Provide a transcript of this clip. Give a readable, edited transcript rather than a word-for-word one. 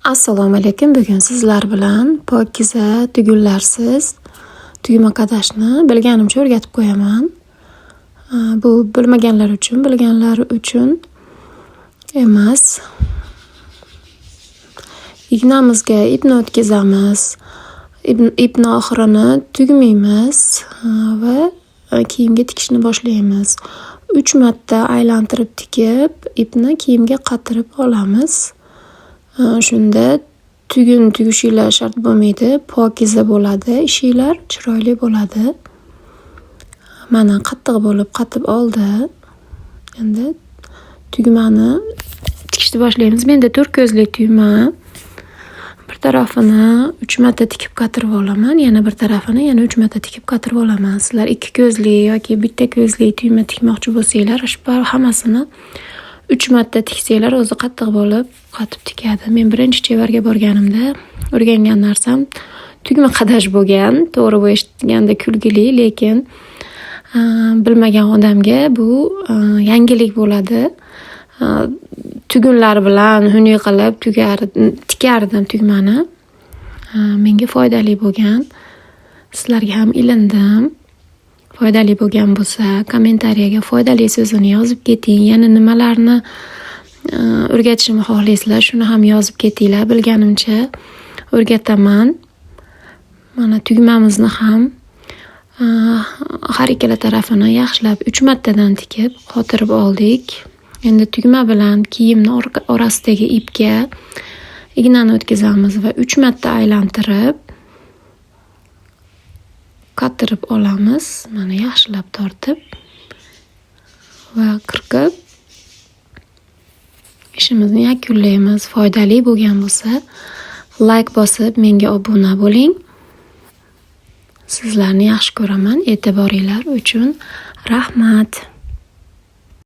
Assalomu alaykum. Bugun sizlar bilan pokiza, tugunlarsiz tugma qadashni bilganimcha o'rgatib qo'yaman. Bu bilmaganlar uchun, bilganlar uchun emas. Ignamizga ipni o'tkazamiz. Ipni oxirini tugmaymiz va kiyimga tikishni boshlaymiz. 3 marta aylantirib tikib, ipni kiyimga qatirib olamiz. Shunda tugun tugishinglar shart bo'lmaydi, pokiza bo'ladi, ishinglar chiroyli bo'ladi. Mana qattiq bo'lib qatib oldi. Endi tugmani tikishni boshlaymiz. Menda 4 ko'zli tugma. Bir tarafini 3 marta tikib qatirib olaman, yana bir tarafini yana 3 marta tikib qatirib olaman. Sizlar 2 ko'zli yoki bitta ko'zli tugma tikmoqchi bo'lsanglar, hammasini 3 marta tiksanglar o'zi qattiq bo'lib qatib tikadi. Men birinchi chevarga borganimda o'rgangan narsam tugma qadash bo'lgan. To'g'ri bu eshitganda kulgili, lekin bilmagan odamga bu yangilik bo'ladi. Tugunlar bilan xunuk qilib tikardim tugmani. Menga foydali bo'lgan. Sizlarga ham ilindim. Foydali bo'lgan bo'lsa, kommentariyaga foydali so'zini yozib keting. Yana nimalarni o'rgatishimni xohlaysizlar, shuni ham yozib ketinglar. Bilganimcha o'rgataman. Mana tugmamizni ham har ikkala tarafini yaxshilab 3 martadan tikib qotirib oldik. Endi tugma bilan kiyimni orasidagi ipga ignani o'tkazamiz va 3 marta aylantirib qatirib olamiz. Mana yaxshilab tortib va qirqib ishimizni yakunlaymiz. Foydali bo'lgan bo'lsa, like bosib menga obuna bo'ling. Sizlarni yaxshi ko'raman. E'tiboringlar uchun rahmat.